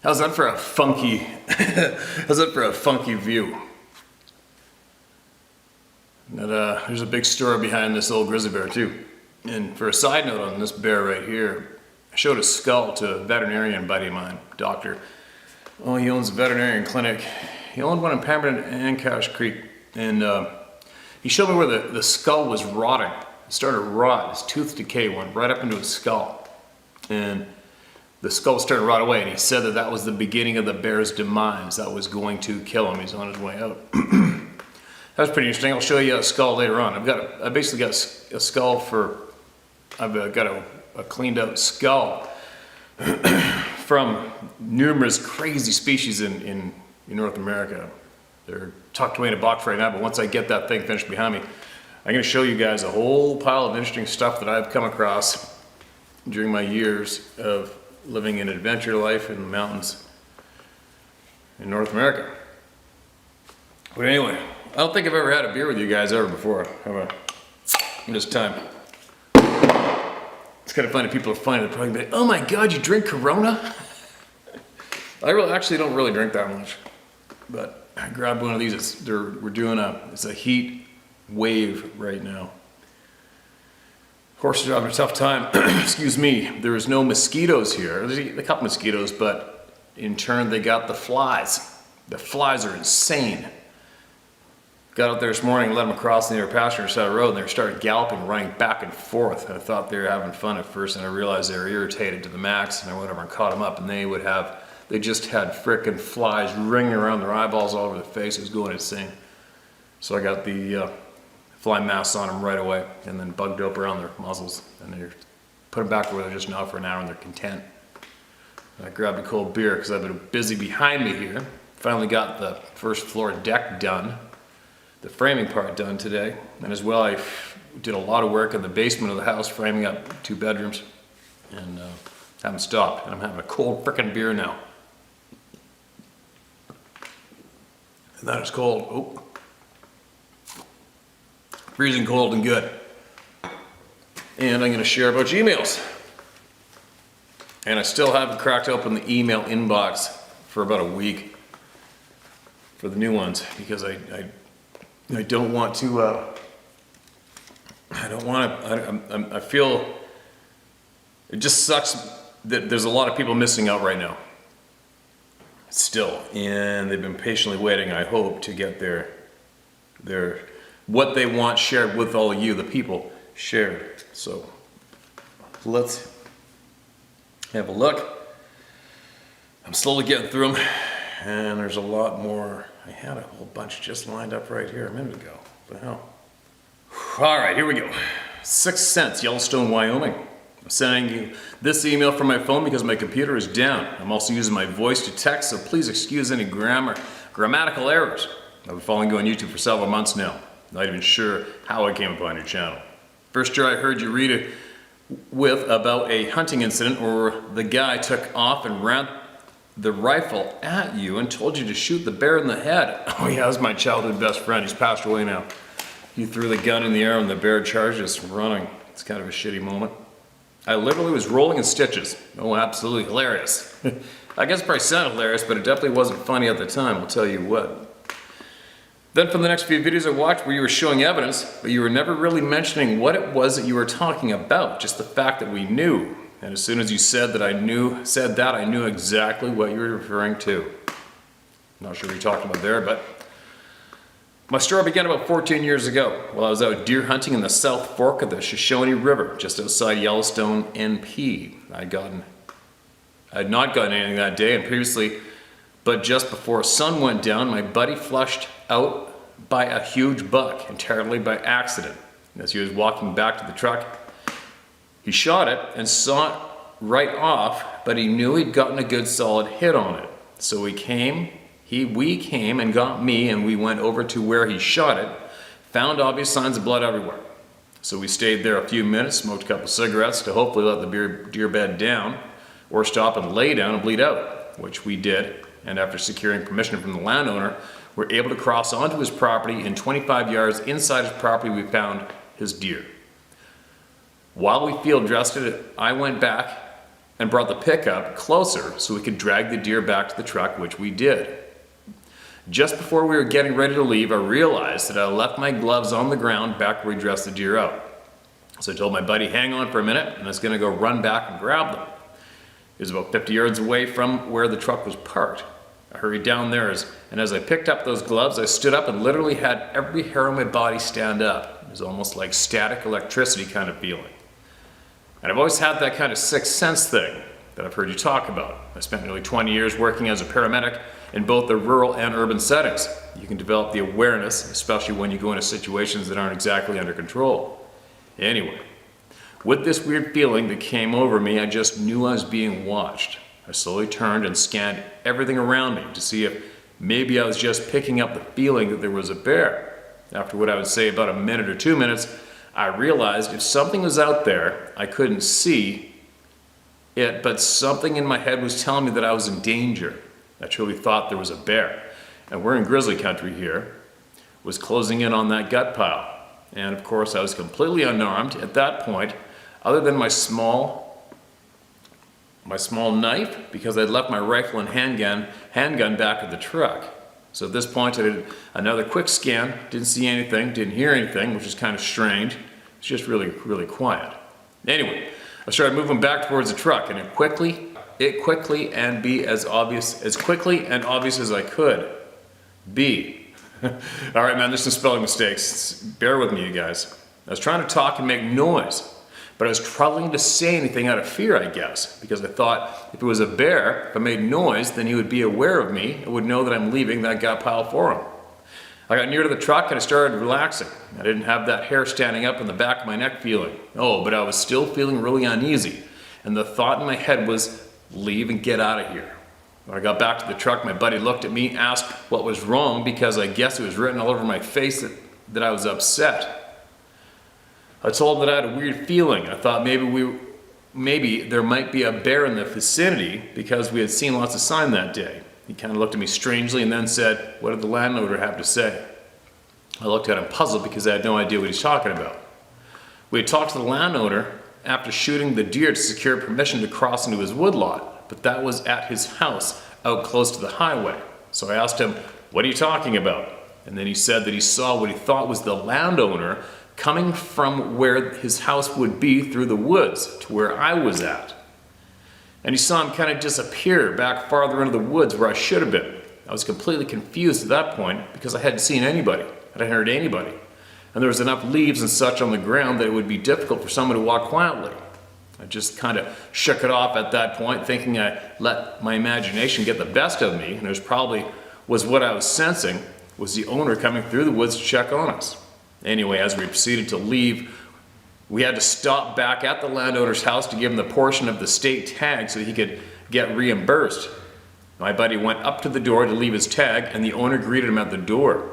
How's that for a funky, how's that for a funky view? But, there's a big story behind this old grizzly bear too. And for a side note on this bear right here, I showed a skull to a veterinarian buddy of mine, doctor. Oh, he owns a veterinarian clinic. He owned one in Pemberton and Cache Creek. And he showed me where the skull was rotting. It started to rot, his tooth decay went right up into his skull. And the skull started to rot away, and he said that that was the beginning of the bear's demise. That was going to kill him. He's on his way out. That was pretty interesting. I'll show you a skull later on. I basically got a skull for, I've got a cleaned out skull from numerous crazy species in North America. They're tucked away in a box right now, but once I get that thing finished behind me, I'm going to show you guys a whole pile of interesting stuff that I've come across during my years of living an adventure life in the mountains in North America. But anyway, I don't think I've ever had a beer with you guys ever before. How about this time? It's kind of funny. People are funny. They're probably like, "Oh my God, you drink Corona?" I actually don't really drink that much, but I grabbed one of these. We're doing it's a heat wave right now. Horses are having a tough time. Excuse me. There is no mosquitoes here. There's a couple mosquitoes, but in turn they got the flies. The flies are insane. Got out there this morning, let them across the near pasture side of the road, and they started galloping, running back and forth. I thought they were having fun at first, and I realized they were irritated to the max, and I went over and caught them up, and they just had frickin' flies ringing around their eyeballs all over their face. It was going insane. So I got the fly masks on them right away, and then bug dope around their muzzles, and they put them back where they're just now for an hour, and they're content. I grabbed a cold beer because I've been busy behind me here. Finally got the first floor deck done. The framing part done today, and as well I did a lot of work in the basement of the house, framing up 2 bedrooms, and haven't stopped, and I'm having a cold frickin' beer now. And that is cold. Oh, freezing cold and good. And I'm going to share a bunch of emails, and I still haven't cracked open the email inbox for about a week for the new ones, because I don't want to, I feel it just sucks that there's a lot of people missing out right now still, and they've been patiently waiting, I hope, to get their what they want shared with all of you, the people, shared. So let's have a look. I'm slowly getting through them, and there's a lot more. I had a whole bunch just lined up right here a minute ago. What the hell? All right, here we go. 6 Cents, Yellowstone, Wyoming. I'm sending you this email from my phone because my computer is down. I'm also using my voice to text, so please excuse any grammatical errors. I've been following you on YouTube for several months now. Not even sure how I came upon your channel. First year I heard you read it about a hunting incident where the guy took off and ran the rifle at you and told you to shoot the bear in the head. Oh yeah, that was my childhood best friend. He's passed away now. He threw the gun in the air and the bear charged us running. It's kind of a shitty moment. I literally was rolling in stitches. Oh, absolutely hilarious. I guess it probably sounded hilarious, but it definitely wasn't funny at the time, I'll tell you what. Then for the next few videos I watched where you were showing evidence, but you were never really mentioning what it was that you were talking about, just the fact that we knew. And as soon as you said that, I knew exactly what you were referring to. Not sure what you're talking about there, but my story began about 14 years ago while I was out deer hunting in the South Fork of the Shoshone River, just outside Yellowstone, NP. I had not gotten anything that day, and previously, but just before sun went down, my buddy flushed out by a huge buck, entirely by accident. As he was walking back to the truck, he shot it and saw it right off, but he knew he'd gotten a good solid hit on it. So we came and got me, and we went over to where he shot it, found obvious signs of blood everywhere. So we stayed there a few minutes, smoked a couple cigarettes to hopefully let the deer bed down, or stop and lay down and bleed out, which we did. And after securing permission from the landowner, we're able to cross onto his property, and 25 yards inside his property we found his deer. While we field dressed it, I went back and brought the pickup closer so we could drag the deer back to the truck, which we did. Just before we were getting ready to leave, I realized that I left my gloves on the ground back where we dressed the deer out. So I told my buddy, hang on for a minute, and I was gonna go run back and grab them. It was about 50 yards away from where the truck was parked. I hurried down there, and as I picked up those gloves, I stood up and literally had every hair on my body stand up. It was almost like static electricity kind of feeling. And I've always had that kind of sixth sense thing that I've heard you talk about. I spent nearly 20 years working as a paramedic in both the rural and urban settings. You can develop the awareness, especially when you go into situations that aren't exactly under control. Anyway, with this weird feeling that came over me, I just knew I was being watched. I slowly turned and scanned everything around me to see if maybe I was just picking up the feeling that there was a bear. After what I would say about a minute or 2 minutes, I realized if something was out there, I couldn't see it, but something in my head was telling me that I was in danger. I truly thought there was a bear. And we're in grizzly country here, was closing in on that gut pile. And of course I was completely unarmed at that point, other than my small knife, because I'd left my rifle and handgun back at the truck. So at this point I did another quick scan, didn't see anything, didn't hear anything, which is kind of strange. It's just really, really quiet. Anyway, I started moving back towards the truck, and it quickly and be as quickly and obvious as I could be. All right, man, there's some spelling mistakes. Bear with me, you guys. I was trying to talk and make noise, but I was struggling to say anything out of fear, I guess, because I thought if it was a bear, if I made noise, then he would be aware of me and would know that I'm leaving that gut pile for him. I got near to the truck and I started relaxing. I didn't have that hair standing up in the back of my neck feeling. Oh, but I was still feeling really uneasy. And the thought in my head was, leave and get out of here. When I got back to the truck, my buddy looked at me, asked what was wrong, because I guess it was written all over my face that I was upset. I told him that I had a weird feeling. I thought maybe there might be a bear in the vicinity because we had seen lots of sign that day. He kind of looked at me strangely and then said, what did the landowner have to say? I looked at him puzzled because I had no idea what he's talking about. We had talked to the landowner after shooting the deer to secure permission to cross into his woodlot, but that was at his house out close to the highway. So I asked him, what are you talking about? And then he said that he saw what he thought was the landowner coming from where his house would be through the woods to where I was at. And he saw him kind of disappear back farther into the woods where I should have been. I was completely confused at that point because I hadn't seen anybody, I hadn't heard anybody. And there was enough leaves and such on the ground that it would be difficult for someone to walk quietly. I just kind of shook it off at that point, thinking I let my imagination get the best of me, and it was what I was sensing was the owner coming through the woods to check on us. Anyway, as we proceeded to leave, we had to stop back at the landowner's house to give him the portion of the state tag so he could get reimbursed. My buddy went up to the door to leave his tag, and the owner greeted him at the door.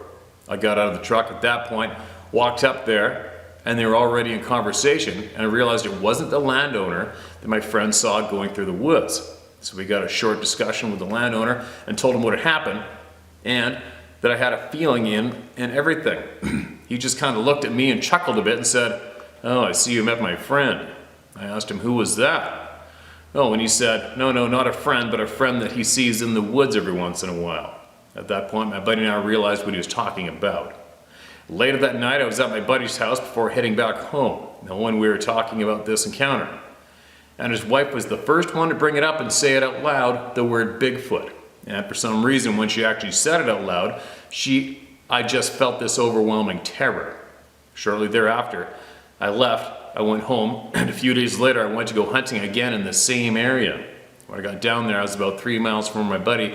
I got out of the truck at that point, walked up there, and they were already in conversation, and I realized it wasn't the landowner that my friend saw going through the woods. So we got a short discussion with the landowner and told him what had happened, and that I had a feeling in everything. He just kind of looked at me and chuckled a bit and said, oh, I see you met my friend. I asked him, who was that? Oh, and he said, no, not a friend, but a friend that he sees in the woods every once in a while. At that point, my buddy and I realized what he was talking about. Later that night, I was at my buddy's house before heading back home. Now, when we were talking about this encounter, and his wife was the first one to bring it up and say it out loud, the word Bigfoot. And for some reason, when she actually said it out loud, I just felt this overwhelming terror. Shortly thereafter, I left, I went home, and a few days later, I went to go hunting again in the same area. When I got down there, I was about 3 miles from where my buddy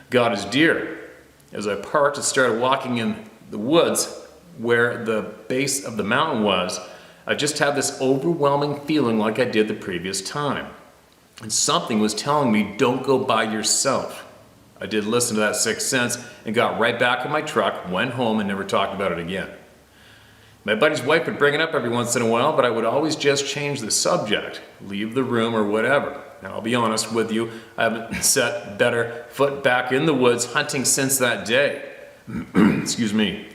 got his deer. As I parked and started walking in the woods where the base of the mountain was, I just had this overwhelming feeling like I did the previous time. And something was telling me, don't go by yourself. I did listen to that sixth sense and got right back in my truck, went home, and never talked about it again. My buddy's wife would bring it up every once in a while, but I would always just change the subject, leave the room or whatever. Now, I'll be honest with you, I haven't set better foot back in the woods hunting since that day. Excuse me.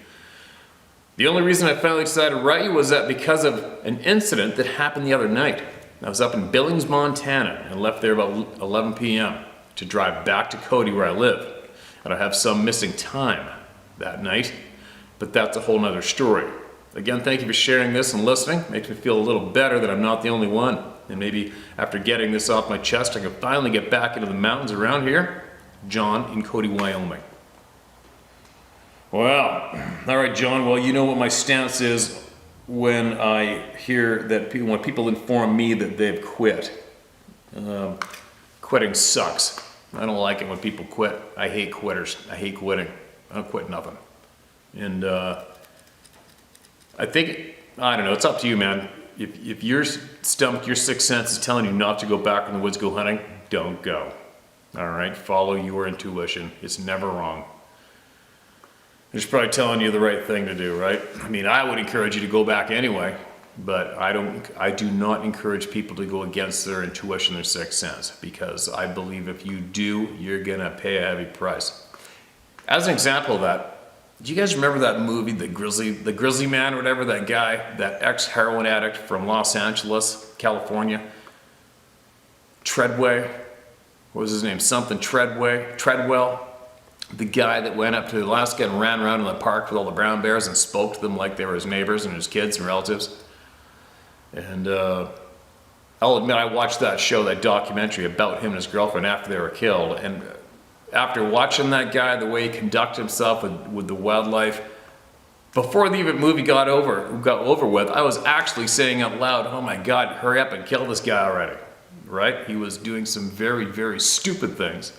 The only reason I finally decided to write you was that because of an incident that happened the other night. I was up in Billings, Montana, and left there about 11 p.m. to drive back to Cody where I live. And I have some missing time that night, but that's a whole nother story. Again, thank you for sharing this and listening. Makes me feel a little better that I'm not the only one. And maybe after getting this off my chest, I can finally get back into the mountains around here. John in Cody, Wyoming. Well, all right, John. Well, you know what my stance is when I hear that when people inform me that they've quit. Quitting sucks. I don't like it when people quit. I hate quitters. I hate quitting. I don't quit nothing. And I think, I don't know, it's up to you, man. If your stomach, your sixth sense is telling you not to go back in the woods, go hunting, don't go. All right, follow your intuition. It's never wrong. It's probably telling you the right thing to do, right? I mean, I would encourage you to go back anyway, but I do not encourage people to go against their intuition, their sixth sense, because I believe if you do, you're gonna pay a heavy price. As an example of that, do you guys remember that movie, The Grizzly Man or whatever, that guy, that ex-heroin addict from Los Angeles, California? Treadway, what was his name? Something Treadwell. The guy that went up to Alaska and ran around in the park with all the brown bears and spoke to them like they were his neighbors and his kids and relatives. And I'll admit, I watched that show, that documentary about him and his girlfriend after they were killed. And after watching that guy, the way he conducted himself with the wildlife, before the even movie got over with, I was actually saying out loud, oh my God, hurry up and kill this guy already, right? He was doing some very, very stupid things.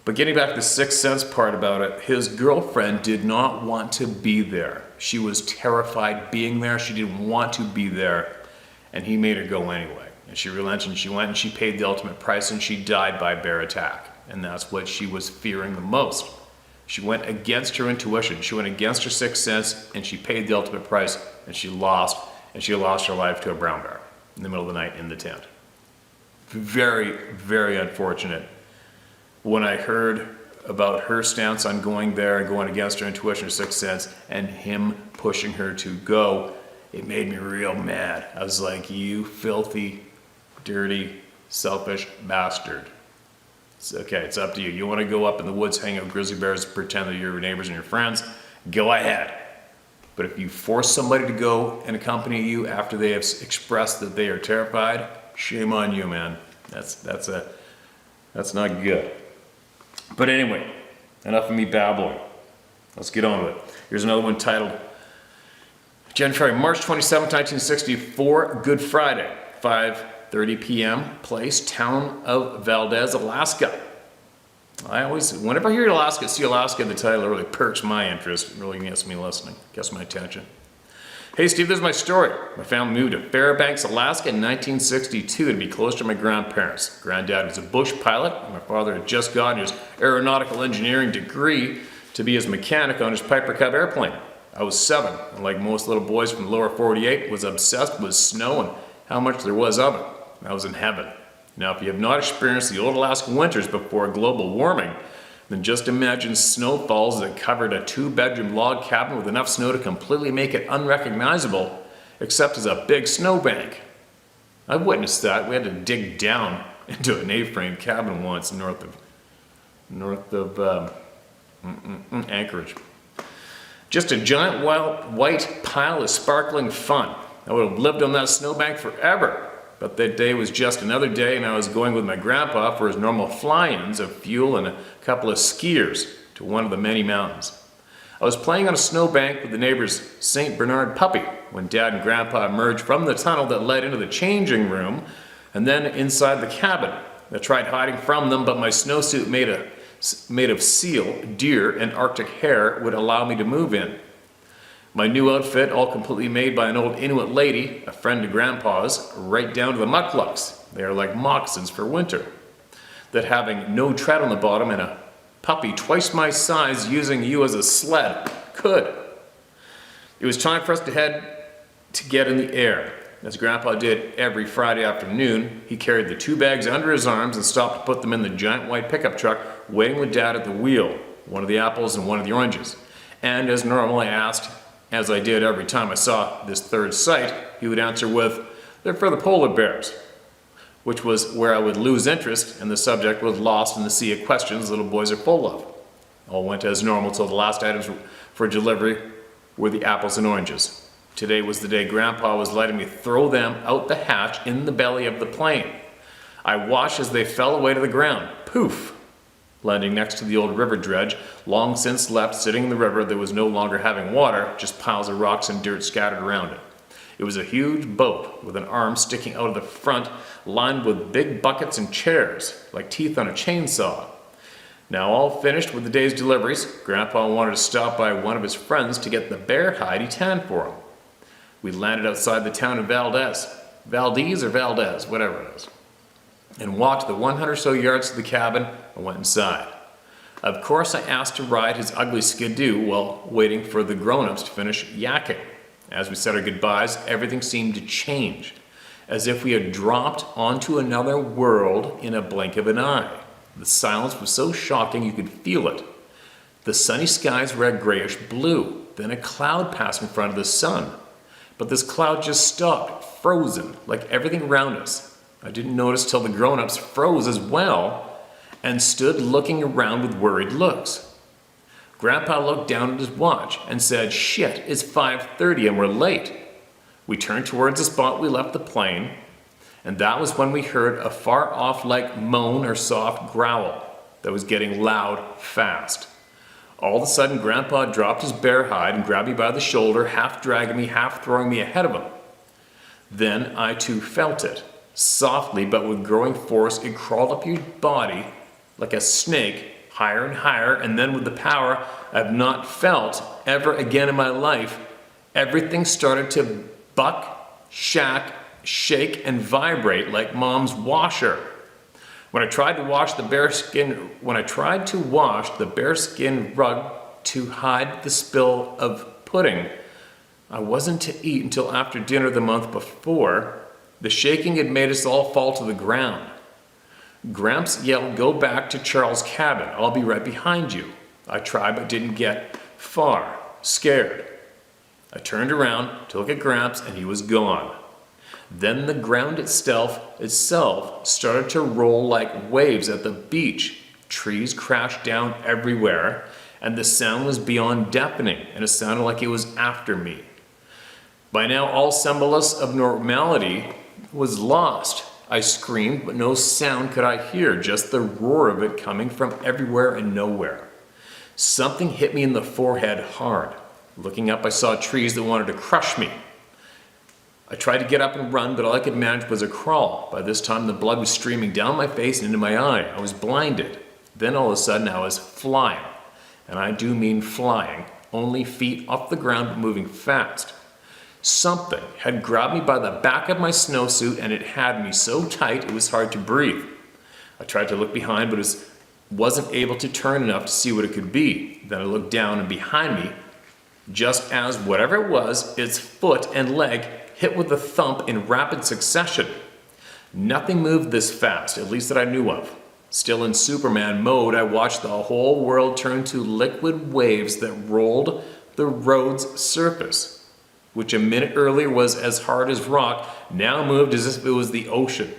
But getting back to the sixth sense part about it, his girlfriend did not want to be there. She was terrified being there. She didn't want to be there. And he made her go anyway. And she relented and she went and she paid the ultimate price and she died by bear attack. And that's what she was fearing the most. She went against her intuition. She went against her sixth sense and she paid the ultimate price and she lost her life to a brown bear in the middle of the night in the tent. Very, very unfortunate. When I heard about her stance on going there and going against her intuition, her sixth sense, and him pushing her to go, it made me real mad. I was like, you filthy, dirty, selfish bastard. It's okay, it's up to you. You want to go up in the woods, hang out with grizzly bears, pretend that you're your neighbors and your friends, go ahead. But if you force somebody to go and accompany you after they have expressed that they are terrified, shame on you, man. That's not good. But anyway, enough of me babbling. Let's get on with it. Here's another one titled March 27, 1964, Good Friday, 5:30 p.m. Place, town of Valdez, Alaska. Whenever I hear Alaska, see Alaska in the title, it really perks my interest. It really gets me listening, gets my attention. Hey Steve, this is my story. My family moved to Fairbanks, Alaska in 1962 to be close to my grandparents. Granddad was a bush pilot, and my father had just gotten his aeronautical engineering degree to be his mechanic on his Piper Cub airplane. I was 7, and like most little boys from the lower 48, was obsessed with snow and how much there was of it. I was in heaven. Now, if you have not experienced the old Alaska winters before global warming, then just imagine snowfalls that covered a 2-bedroom log cabin with enough snow to completely make it unrecognizable, except as a big snowbank. I witnessed that. We had to dig down into an A-frame cabin once north of Anchorage. Just a giant white pile of sparkling fun. I would have lived on that snowbank forever. But that day was just another day, and I was going with my grandpa for his normal fly-ins of fuel and a couple of skiers to one of the many mountains. I was playing on a snowbank with the neighbor's St. Bernard puppy when Dad and Grandpa emerged from the tunnel that led into the changing room and then inside the cabin. I tried hiding from them, but my snowsuit made of seal, deer, and Arctic hare would allow me to move in. My new outfit, all completely made by an old Inuit lady, a friend of Grandpa's, right down to the mucklucks. They are like moccasins for winter. That having no tread on the bottom and a puppy twice my size using you as a sled could. It was time for us to head to get in the air. As Grandpa did every Friday afternoon, he carried the 2 bags under his arms and stopped to put them in the giant white pickup truck, waiting with Dad at the wheel, one of the apples and one of the oranges. And as normal, I asked, as I did every time I saw this third sight, he would answer with, They're for the polar bears, which was where I would lose interest and the subject was lost in the sea of questions little boys are full of. All went as normal till the last items for delivery were the apples and oranges. Today was the day Grandpa was letting me throw them out the hatch in the belly of the plane. I watched as they fell away to the ground. Poof! Landing next to the old river dredge, long since left sitting in the river that was no longer having water, just piles of rocks and dirt scattered around it. It was a huge boat with an arm sticking out of the front, lined with big buckets and chairs, like teeth on a chainsaw. Now all finished with the day's deliveries, Grandpa wanted to stop by one of his friends to get the bear hide he tanned for him. We landed outside the town of Valdez, whatever it is, and walked the 100 or so yards to the cabin and went inside. Of course, I asked to ride his ugly Skidoo while waiting for the grown-ups to finish yakking. As we said our goodbyes, everything seemed to change, as if we had dropped onto another world in a blink of an eye. The silence was so shocking you could feel it. The sunny skies were a grayish blue, then a cloud passed in front of the sun. But this cloud just stopped, frozen, like everything around us. I didn't notice till the grown-ups froze as well and stood looking around with worried looks. Grandpa looked down at his watch and said, "Shit, it's 5:30 and we're late." We turned towards the spot we left the plane, and that was when we heard a far-off like moan or soft growl that was getting loud fast. All of a sudden, Grandpa dropped his bear hide and grabbed me by the shoulder, half dragging me, half throwing me ahead of him. Then I too felt it. Softly, but with growing force, it crawled up your body like a snake, higher and higher, and then with the power I've not felt ever again in my life, everything started to buck, shake, and vibrate like Mom's washer. When I tried to wash the bearskin rug to hide the spill of pudding I wasn't to eat until after dinner the month before, the shaking had made us all fall to the ground. Gramps yelled, "Go back to Charles' cabin. I'll be right behind you." I tried but didn't get far, scared. I turned around to look at Gramps and he was gone. Then the ground itself started to roll like waves at the beach. Trees crashed down everywhere, and the sound was beyond deafening, and it sounded like it was after me. By now, all semblance of normality was lost. I screamed, but no sound could I hear, just the roar of it coming from everywhere and nowhere. Something hit me in the forehead hard. Looking up, I saw trees that wanted to crush me. I tried to get up and run, but all I could manage was a crawl. By this time, the blood was streaming down my face and into my eye. I was blinded. Then all of a sudden, I was flying. And I do mean flying, only feet off the ground but moving fast. Something had grabbed me by the back of my snowsuit and it had me so tight it was hard to breathe. I tried to look behind but wasn't able to turn enough to see what it could be. Then I looked down and behind me, just as whatever it was, its foot and leg hit with a thump in rapid succession. Nothing moved this fast, at least that I knew of. Still in Superman mode, I watched the whole world turn to liquid waves that rolled the road's surface, which a minute earlier was as hard as rock, now moved as if it was the ocean.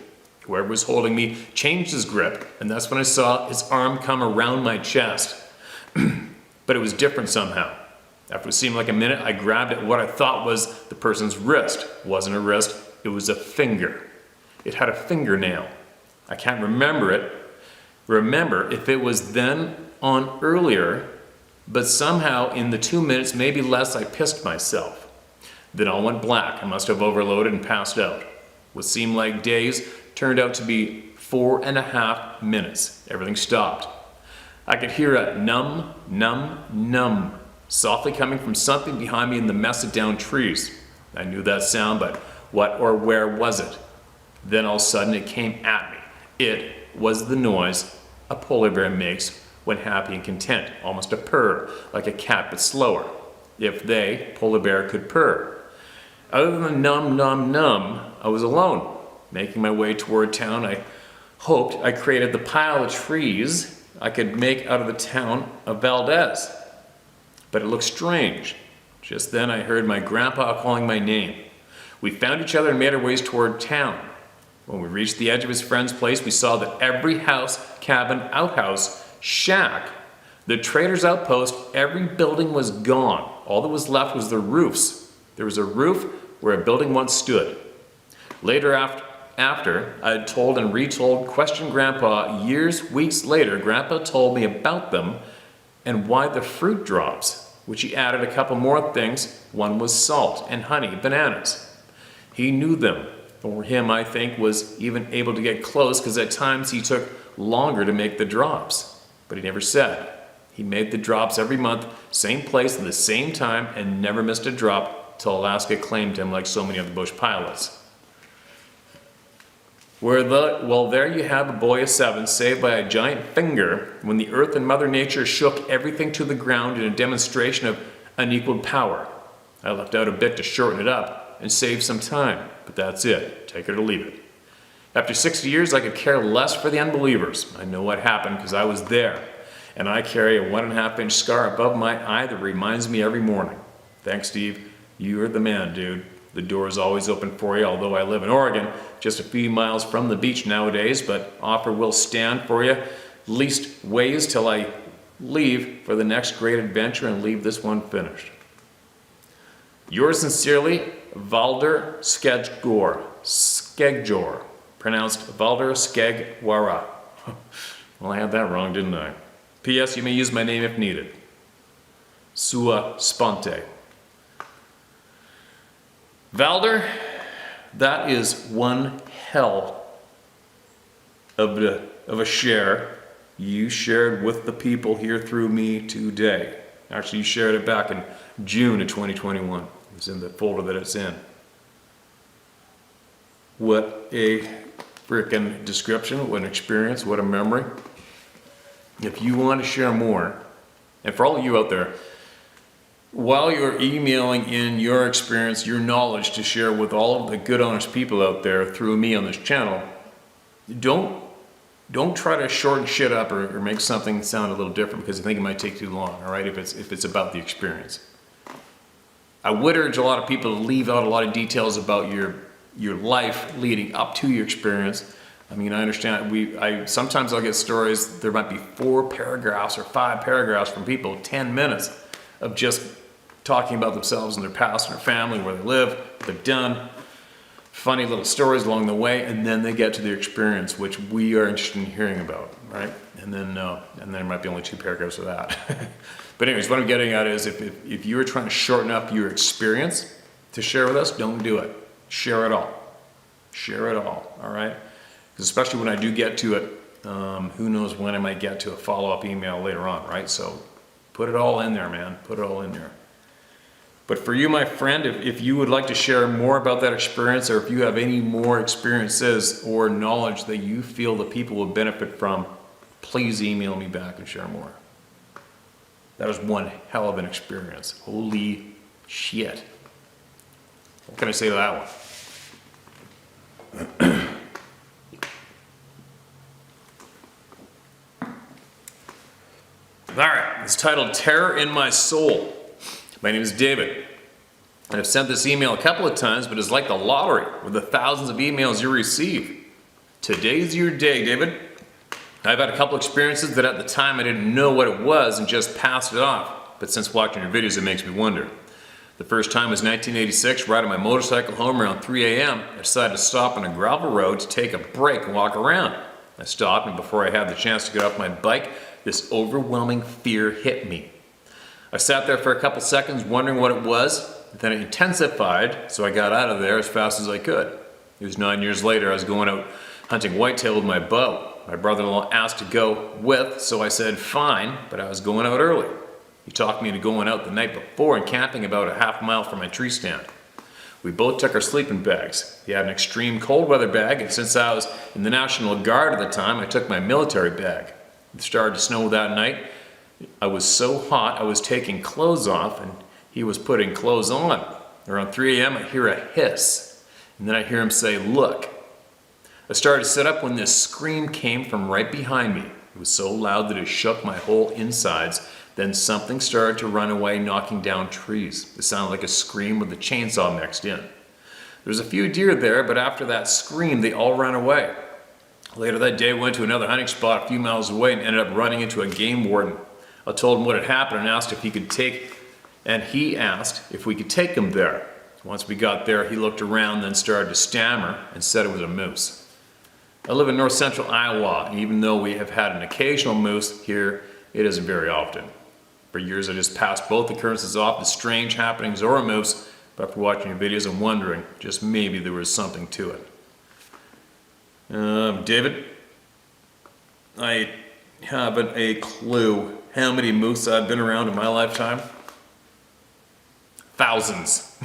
Whoever was holding me changed his grip, and that's when I saw his arm come around my chest. But it was different somehow. After what seemed like a minute, I grabbed at what I thought was the person's wrist. It wasn't a wrist, it was a finger. It had a fingernail. I can't remember if it was then on earlier, but somehow in the 2 minutes, maybe less, I pissed myself. Then all went black. I must have overloaded and passed out. What seemed like days turned out to be 4.5 minutes. Everything stopped. I could hear a num, num, num, softly coming from something behind me in the mess of downed trees. I knew that sound, but what or where was it? Then all of a sudden it came at me. It was the noise a polar bear makes when happy and content, almost a purr, like a cat but slower. If they, polar bear, could purr. Other than num, num, num, I was alone. Making my way toward town, I hoped I created the pile of trees I could make out of the town of Valdez. But it looked strange. Just then I heard my grandpa calling my name. We found each other and made our ways toward town. When we reached the edge of his friend's place, we saw that every house, cabin, outhouse, shack, the trader's outpost, every building was gone. All that was left was the roofs. There was a roof where a building once stood. Later after I had told and retold, questioned Grandpa years, weeks later, Grandpa told me about them and why the fruit drops, which he added a couple more things. One was salt and honey, bananas. He knew them, or him, I think, was even able to get close because at times he took longer to make the drops. But he never said. He made the drops every month, same place at the same time, and never missed a drop till Alaska claimed him like so many other bush pilots. Well, there you have a boy of 7 saved by a giant finger when the earth and Mother Nature shook everything to the ground in a demonstration of unequaled power. I left out a bit to shorten it up and save some time, but that's it. Take it or leave it. After 60 years, I could care less for the unbelievers. I know what happened because I was there, and I carry a 1.5-inch scar above my eye that reminds me every morning. Thanks, Steve. You're the man, dude. The door is always open for you, although I live in Oregon, just a few miles from the beach nowadays, but offer will stand for you, least ways till I leave for the next great adventure and leave this one finished. Yours sincerely, Valder Skegjor, pronounced Valder Skegwara. Well, I had that wrong, didn't I? P.S. You may use my name if needed. Sua Sponte. Valder, that is one hell of a share you shared with the people here through me today. Actually, you shared it back in June of 2021. It's in the folder that it's in. What a freaking description, what an experience, what a memory. If you want to share more, and for all of you out there, while you're emailing in your experience, your knowledge to share with all of the good, honest people out there through me on this channel, don't try to shorten shit up or make something sound a little different because I think it might take too long, all right, if it's about the experience. I would urge a lot of people to leave out a lot of details about your life leading up to your experience. I mean, I understand, sometimes I'll get stories, there might be 4 paragraphs or 5 paragraphs from people, 10 minutes of just talking about themselves and their past and their family, where they live, what they've done, funny little stories along the way, and then they get to their experience, which we are interested in hearing about, right? And then there might be only 2 paragraphs of that. But anyways, what I'm getting at is if you are trying to shorten up your experience to share with us, don't do it. Share it all. Share it all right? Because especially when I do get to it, who knows when I might get to a follow-up email later on, right? So put it all in there, man. Put it all in there. But for you, my friend, if you would like to share more about that experience, or if you have any more experiences or knowledge that you feel the people will benefit from, please email me back and share more. That was one hell of an experience. Holy shit. What can I say to that one? All right, it's titled Terror in My Soul. My name is David, and I've sent this email a couple of times, but it's like the lottery with the thousands of emails you receive. Today's your day, David. I've had a couple experiences that at the time I didn't know what it was and just passed it off, but since watching your videos it makes me wonder. The first time was 1986, riding my motorcycle home around 3 a.m. I decided to stop on a gravel road to take a break and walk around. I stopped, and before I had the chance to get off my bike, this overwhelming fear hit me. I sat there for a couple seconds wondering what it was, then it intensified, so I got out of there as fast as I could. It was 9 years later, I was going out hunting whitetail with my bow. My brother-in-law asked to go with, so I said fine, but I was going out early. He talked me into going out the night before and camping about a half mile from my tree stand. We both took our sleeping bags. He had an extreme cold weather bag, and since I was in the National Guard at the time, I took my military bag. It started to snow that night. I was so hot, I was taking clothes off, and he was putting clothes on. Around 3 a.m., I hear a hiss, and then I hear him say, "Look." I started to sit up when this scream came from right behind me. It was so loud that it shook my whole insides. Then something started to run away, knocking down trees. It sounded like a scream with a chainsaw mixed in. There's a few deer there, but after that scream, they all ran away. Later that day, went to another hunting spot a few miles away and ended up running into a game warden. I told him what had happened and asked if he could take, and he asked if we could take him there. Once we got there, he looked around, then started to stammer and said it was a moose. I live in north central Iowa, and even though we have had an occasional moose here, it isn't very often. For years I just passed both occurrences off as strange happenings or a moose, but after watching your videos I'm wondering, just maybe there was something to it. David, I haven't a clue how many moose I've been around in my lifetime. Thousands.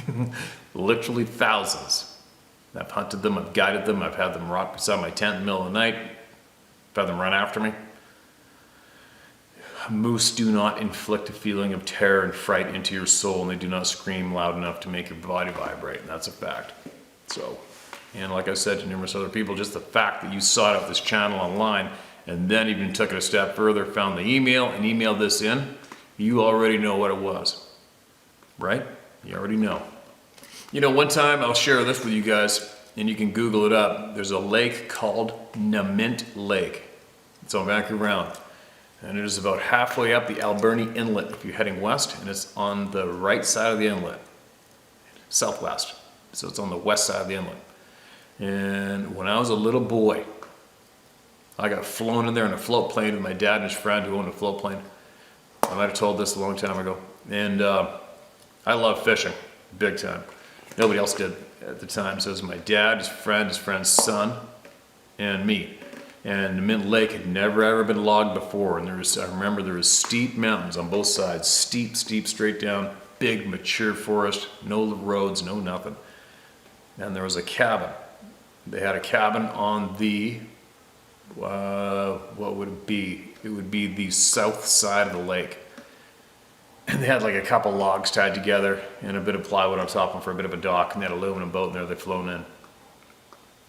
Literally thousands. I've hunted them, I've guided them, I've had them rock beside my tent in the middle of the night, I've had them run after me. Moose do not inflict a feeling of terror and fright into your soul, and they do not scream loud enough to make your body vibrate, and that's a fact. So, and like I said to numerous other people, just the fact that you sought out this channel online and then even took it a step further, found the email and emailed this in, you already know what it was, right? You already know. You know, one time, I'll share this with you guys, and you can Google it up. There's a lake called Namint Lake. It's on Vancouver Island. And it is about halfway up the Alberni Inlet if you're heading west, and it's on the right side of the inlet, southwest. So it's on the west side of the inlet. And when I was a little boy, I got flown in there in a float plane with my dad and his friend who owned a float plane. I might have told this a long time ago. And I love fishing, big time. Nobody else did at the time, so it was my dad, his friend's son, and me. And the Namint Lake had never ever been logged before, and I remember there was steep mountains on both sides, steep straight down, big mature forest, no roads, no nothing. And there was a cabin. They had a cabin on the, what would it be? It would be the south side of the lake. And they had like a couple logs tied together and a bit of plywood on top of them for a bit of a dock, and they had an aluminum boat in there they'd flown in.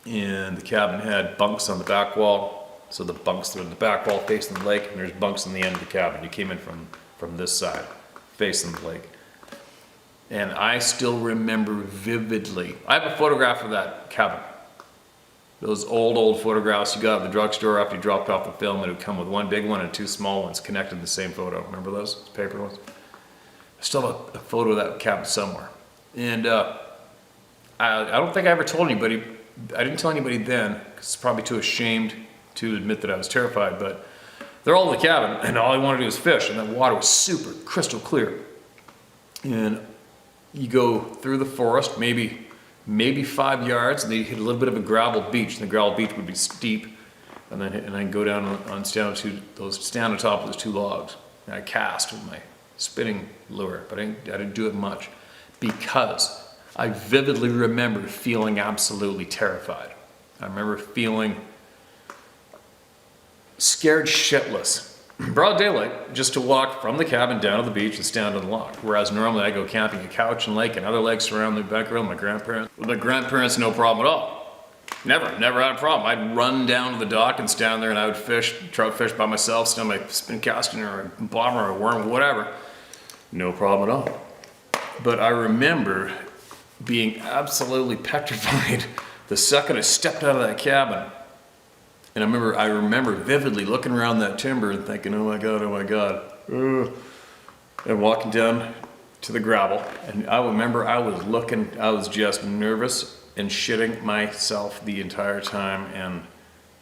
And the cabin had bunks on the back wall, so the bunks were in the back wall facing the lake, and there's bunks on the end of the cabin. You came in from this side, facing the lake. And I still remember vividly, I have a photograph of that cabin. Those old photographs you got at the drugstore after you dropped off the film, it would come with one big one and two small ones connected in the same photo. Remember those paper ones? I still have a photo of that cabin somewhere. And I don't think I ever told anybody, I didn't tell anybody then, because it's probably too ashamed to admit that I was terrified, but they're all in the cabin, and all I wanted to do was fish, and the water was super crystal clear. And you go through the forest, maybe 5 yards, and they hit a little bit of a gravel beach, and the gravel beach would be steep, and then go down on stand on top of those two logs. And I cast with my spinning lure, but I didn't do it much because I vividly remember feeling absolutely terrified. I remember feeling scared shitless. Broad daylight, just to walk from the cabin down to the beach and stand on the log. Whereas normally I go camping at Cowichan Lake and other lakes around the Vancouver with my grandparents. With my grandparents, no problem at all. Never had a problem. I'd run down to the dock and stand there and I would fish, trout fish by myself, stand my spin casting or a bobber or a worm, whatever. No problem at all. But I remember being absolutely petrified the second I stepped out of that cabin. And I remember vividly looking around that timber and thinking, oh my God. And walking down to the gravel. And I remember I was just nervous and shitting myself the entire time. And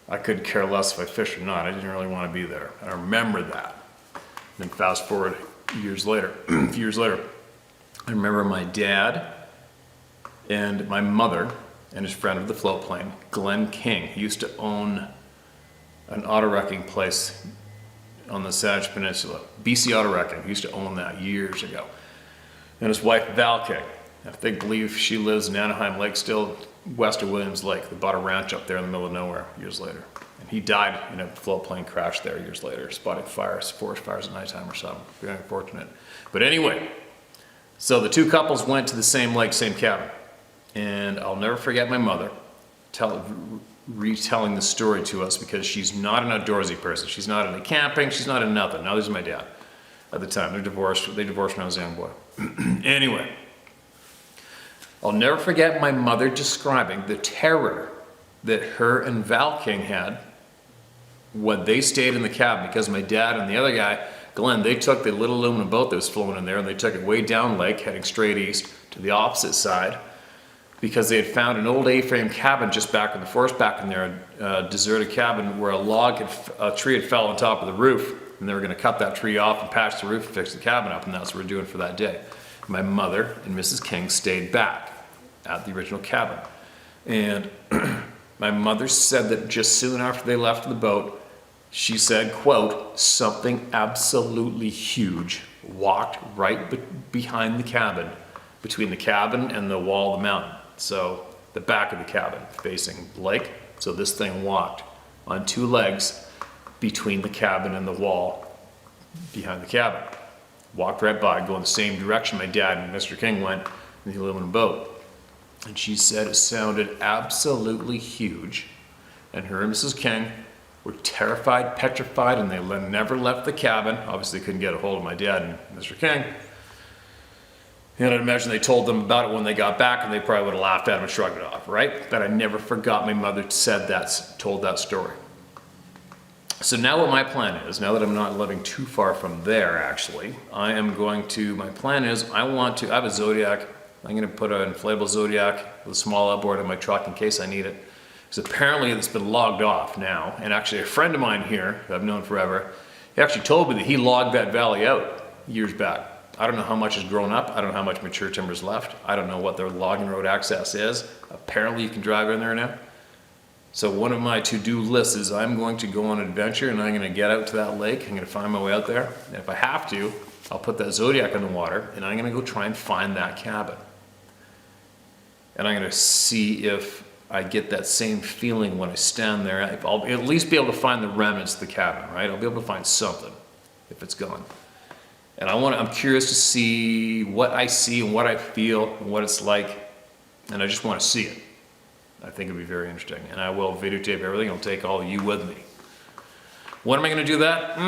I could care less if I fished or not. I didn't really want to be there. I remember that. And then fast forward a few years later, I remember my dad and my mother and his friend of the float plane, Glenn King. He used to own an auto wrecking place on the Sagittarius Peninsula. BC Auto Wrecking. He used to own that years ago. And his wife, Val King. I believe she lives in Anaheim Lake, still west of Williams Lake. They bought a ranch up there in the middle of nowhere years later. And he died in a float plane crash there years later, spotting fires, forest fires at nighttime or something. Very unfortunate. But anyway, so the two couples went to the same lake, same cabin. And I'll never forget my mother retelling the story to us because she's not an outdoorsy person. She's not into camping. She's not into nothing. Now, this is my dad at the time. They're divorced. They divorced when I was a young boy. Anyway, I'll never forget my mother describing the terror that her and Val King had when they stayed in the cabin, because my dad and the other guy, Glenn, they took the little aluminum boat that was floating in there and they took it way down lake, heading straight east to the opposite side, because they had found an old A-frame cabin just back in the forest back in there, a deserted cabin where a tree had fell on top of the roof, and they were going to cut that tree off and patch the roof and fix the cabin up, and that's what we're doing for that day. My mother and Mrs. King stayed back at the original cabin, and my mother said that just soon after they left the boat, she said, quote, something absolutely huge walked right behind the cabin, between the cabin and the wall of the mountain. So the back of the cabin facing the lake. So this thing walked on two legs between the cabin and the wall behind the cabin. Walked right by, going the same direction my dad and Mr. King went in the aluminum boat. And she said it sounded absolutely huge. And her and Mrs. King were terrified, petrified, and they never left the cabin. Obviously, they couldn't get a hold of my dad and Mr. King. And I'd imagine they told them about it when they got back, and they probably would have laughed at them and shrugged it off, right? But I never forgot my mother told that story. So now what my plan is, now that I'm not living too far from there, actually, my plan is I have a Zodiac. I'm going to put an inflatable Zodiac with a small outboard in my truck in case I need it. Because apparently it's been logged off now. And actually a friend of mine here, who I've known forever, he actually told me that he logged that valley out years back. I don't know how much has grown up. I don't know how much mature timber's left. I don't know what their logging road access is. Apparently you can drive in there now. So one of my to-do lists is I'm going to go on an adventure and I'm going to get out to that lake. I'm going to find my way out there. And if I have to, I'll put that Zodiac in the water and I'm going to go try and find that cabin. And I'm going to see if I get that same feeling when I stand there. I'll at least be able to find the remnants of the cabin, right? I'll be able to find something if it's gone. And I'm curious to see what I see and what I feel and what it's like. And I just want to see it. I think it'll be very interesting. And I will videotape everything. I'll take all of you with me. When am I going to do that?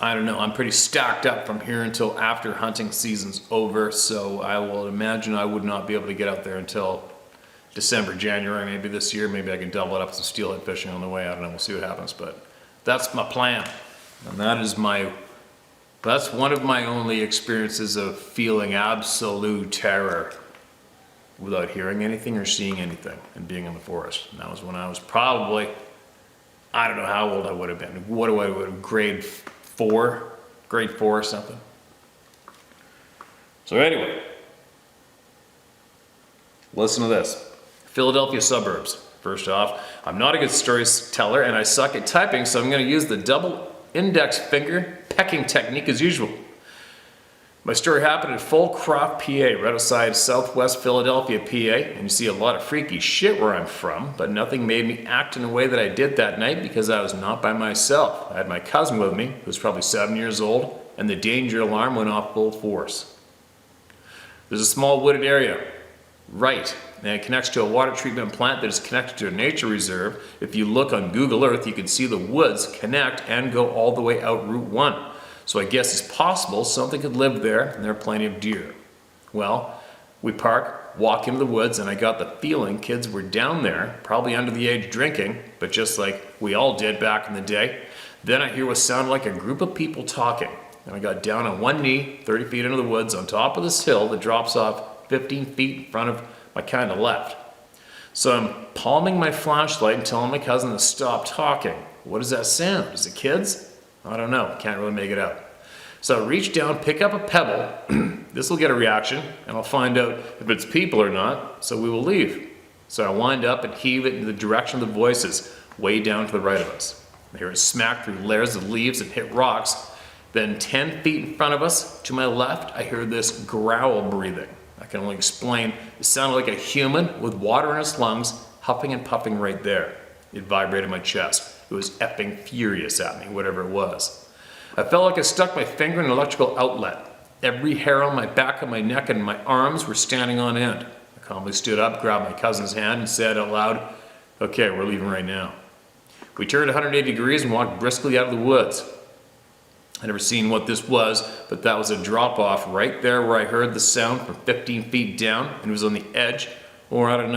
I don't know. I'm pretty stacked up from here until after hunting season's over. So I will imagine I would not be able to get out there until December, January, maybe this year. Maybe I can double it up with some steelhead fishing on the way. I don't know. We'll see what happens. But that's my plan. And that's one of my only experiences of feeling absolute terror without hearing anything or seeing anything and being in the forest. And that was when I was probably, I don't know how old I would have been. Grade 4 or something. So anyway, listen to this. Philadelphia suburbs. First off, I'm not a good storyteller and I suck at typing, so I'm going to use the double index finger pecking technique as usual. My story happened in Fulcroft, PA, right outside southwest Philadelphia, PA, and you see a lot of freaky shit where I'm from, but nothing made me act in a way that I did that night because I was not by myself. I had my cousin with me, who was probably 7 years old, and the danger alarm went off full force. There's a small wooded area, right, and it connects to a water treatment plant that is connected to a nature reserve. If you look on Google Earth, you can see the woods connect and go all the way out Route 1. So I guess it's possible something could live there, and there are plenty of deer. Well, we park, walk into the woods, and I got the feeling kids were down there, probably under the age drinking, but just like we all did back in the day. Then I hear what sounded like a group of people talking, and I got down on one knee, 30 feet into the woods, on top of this hill that drops off 15 feet in front of my kind of left. So I'm palming my flashlight and telling my cousin to stop talking. What does that sound? Is it kids? I don't know, can't really make it out. So I reach down, pick up a pebble, this will get a reaction, and I'll find out if it's people or not, so we will leave. So I wind up and heave it in the direction of the voices, way down to the right of us. I hear it smack through layers of leaves and hit rocks. Then 10 feet in front of us, to my left, I hear this growl breathing. I can only explain, it sounded like a human with water in his lungs, huffing and puffing right there. It vibrated my chest. It was effing furious at me, whatever it was. I felt like I stuck my finger in an electrical outlet. Every hair on my back and my neck and my arms were standing on end. I calmly stood up, grabbed my cousin's hand, and said out loud, "Okay, we're leaving right now." We turned 180 degrees and walked briskly out of the woods. I never seen what this was, but that was a drop off right there where I heard the sound from 15 feet down, and it was on the edge, or I don't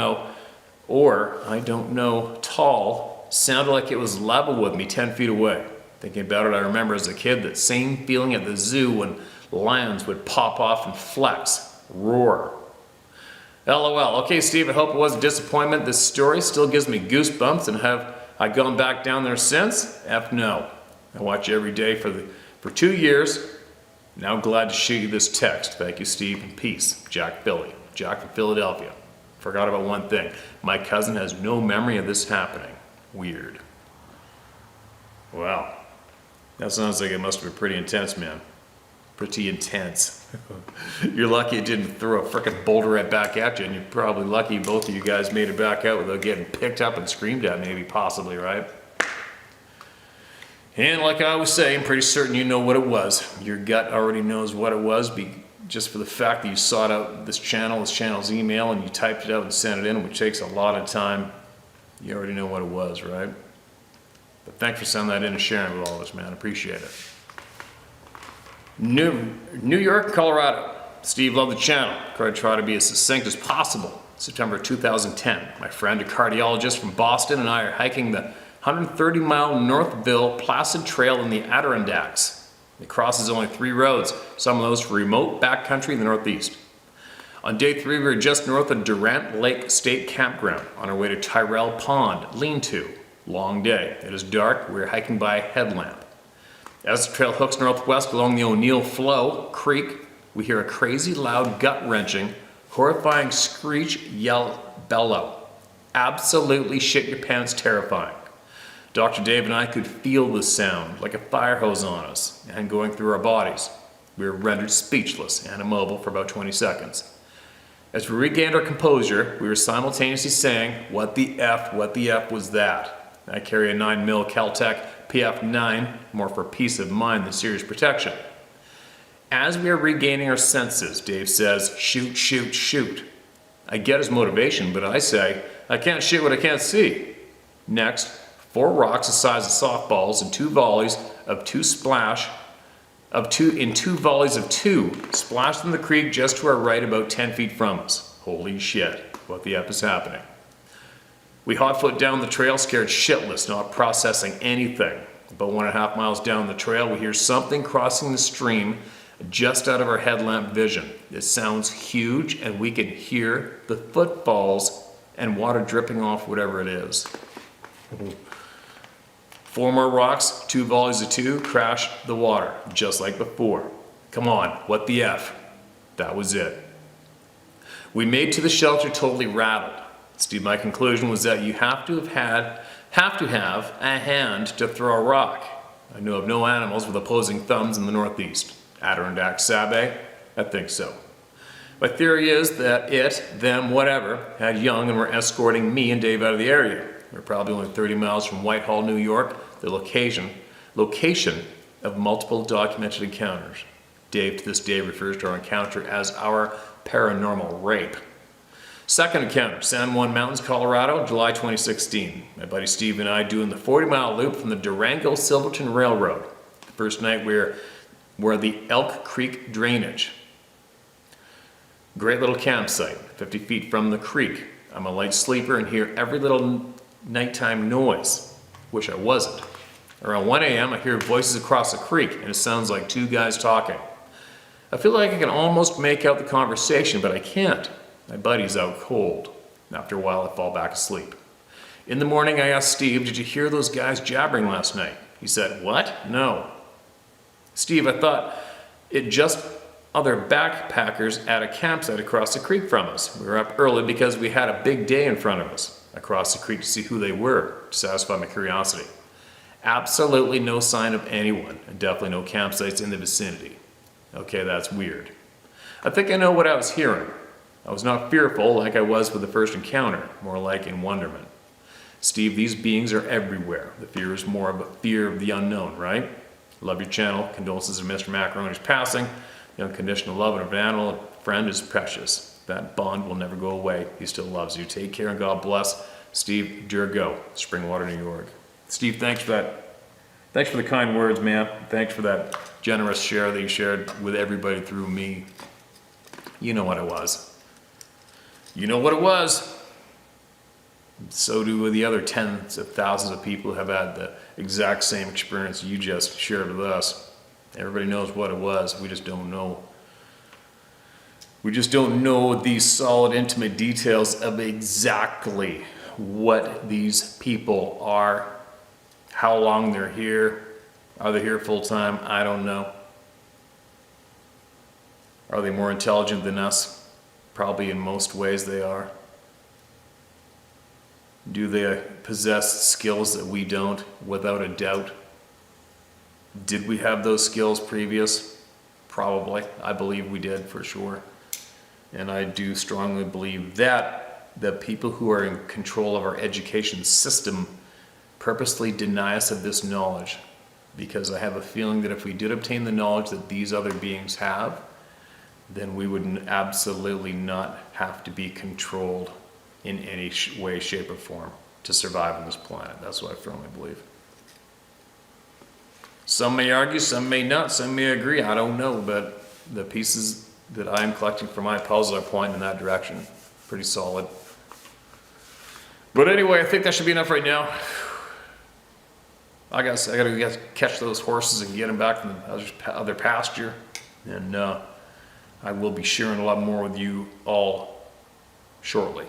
know, tall. Sounded like it was level with me 10 feet away. Thinking about it, I remember as a kid that same feeling at the zoo when lions would pop off and flex, roar. LOL. Okay, Steve, I hope it was a disappointment. This story still gives me goosebumps, and have I gone back down there since? F no. I watch you every day for 2 years. Now I'm glad to shoot you this text. Thank you, Steve, and peace. Jack Philly. Jack from Philadelphia. Forgot about one thing. My cousin has no memory of this happening. Weird. Wow. That sounds like it must have been pretty intense, man. Pretty intense. You're lucky it didn't throw a frickin' boulder right back at you, and you're probably lucky both of you guys made it back out without getting picked up and screamed at, maybe, possibly, right? And like I was saying, I'm pretty certain you know what it was. Your gut already knows what it was, just for the fact that you sought out this channel's email, and you typed it out and sent it in, which takes a lot of time. You already know what it was, right? But thanks for sending that in and sharing with all of us, man. Appreciate it. New York, Colorado. Steve, love the channel. I try to be as succinct as possible. September 2010. My friend, a cardiologist from Boston, and I are hiking the 130-mile Northville Placid Trail in the Adirondacks. It crosses only 3 roads, some of those for remote backcountry in the Northeast. On day 3, we were just north of Durant Lake State Campground on our way to Tyrrell Pond, lean-to. Long day. It is dark. We are hiking by a headlamp. As the trail hooks northwest along the O'Neill Flow Creek, we hear a crazy loud, gut-wrenching, horrifying screech, yell, bellow. Absolutely shit-your-pants terrifying. Dr. Dave and I could feel the sound like a fire hose on us and going through our bodies. We were rendered speechless and immobile for about 20 seconds. As we regained our composure, we were simultaneously saying, what the F was that? I carry a 9mm Kel-Tec PF9, more for peace of mind than serious protection. As we are regaining our senses, Dave says, shoot, shoot, shoot. I get his motivation, but I say, I can't shoot what I can't see. Next, 4 rocks the size of softballs and 2 volleys of 2 splashed in the creek just to our right about 10 feet from us. Holy shit, what the F is happening? We hotfoot down the trail, scared shitless, not processing anything. About 1.5 miles down the trail, we hear something crossing the stream just out of our headlamp vision. It sounds huge, and we can hear the footfalls and water dripping off whatever it is. 4 more rocks, 2 volleys of 2, crash the water, just like before. Come on, what the F? That was it. We made to the shelter totally rattled. Steve, my conclusion was that you have to have a hand to throw a rock. I know of no animals with opposing thumbs in the Northeast. Adirondack Sabe? I think so. My theory is that it, them, whatever, had young and were escorting me and Dave out of the area. We're probably only 30 miles from Whitehall, New York, the location of multiple documented encounters. Dave to this day refers to our encounter as our paranormal rape. Second encounter, San Juan Mountains, Colorado, July 2016. My buddy Steve and I doing the 40-mile loop from the Durango-Silverton Railroad. The first night we're the Elk Creek drainage. Great little campsite, 50 feet from the creek. I'm a light sleeper and hear every little nighttime noise. Wish I wasn't. Around 1 a.m. I hear voices across the creek, and it sounds like 2 guys talking. I feel like I can almost make out the conversation, but I can't. My buddy's out cold. After a while, I fall back asleep. In the morning, I asked Steve, did you hear those guys jabbering last night? He said, what? No. Steve, I thought it just other backpackers at a campsite across the creek from us. We were up early because we had a big day in front of us. I crossed the creek to see who they were, to satisfy my curiosity. Absolutely no sign of anyone, and definitely no campsites in the vicinity. Okay, that's weird. I think I know what I was hearing. I was not fearful like I was with the first encounter, more like in wonderment. Steve, these beings are everywhere. The fear is more of a fear of the unknown, right? Love your channel. Condolences to Mr. Macaroni's passing. The unconditional love of an animal friend is precious. That bond will never go away. He still loves you. Take care and God bless. Steve Durgo, Springwater, New York. Steve, thanks for that Thanks for the kind words, man. Thanks for that generous share that you shared with everybody through me. You know what it was. You know what it was. So do the other tens of thousands of people who have had the exact same experience you just shared with us. Everybody knows what it was. We just don't know. We just don't know these solid, intimate details of exactly what these people are, how long they're here. Are they here full time? I don't know. Are they more intelligent than us? Probably in most ways they are. Do they possess skills that we don't? Without a doubt. Did we have those skills previous? Probably. I believe we did for sure. And I do strongly believe that the people who are in control of our education system purposely deny us of this knowledge, because I have a feeling that if we did obtain the knowledge that these other beings have, then we would absolutely not have to be controlled in any way, shape, or form to survive on this planet. That's what I firmly believe. Some may argue, some may not, some may agree, I don't know, but the pieces that I'm collecting for my puzzle are pointing in that direction. Pretty solid. But anyway, I think that should be enough right now. I gotta catch those horses and get them back from the other pasture. And I will be sharing a lot more with you all shortly.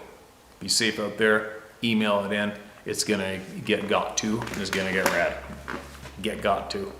Be safe out there. Email it in. It's gonna get got to, and it's gonna get read. Get got to.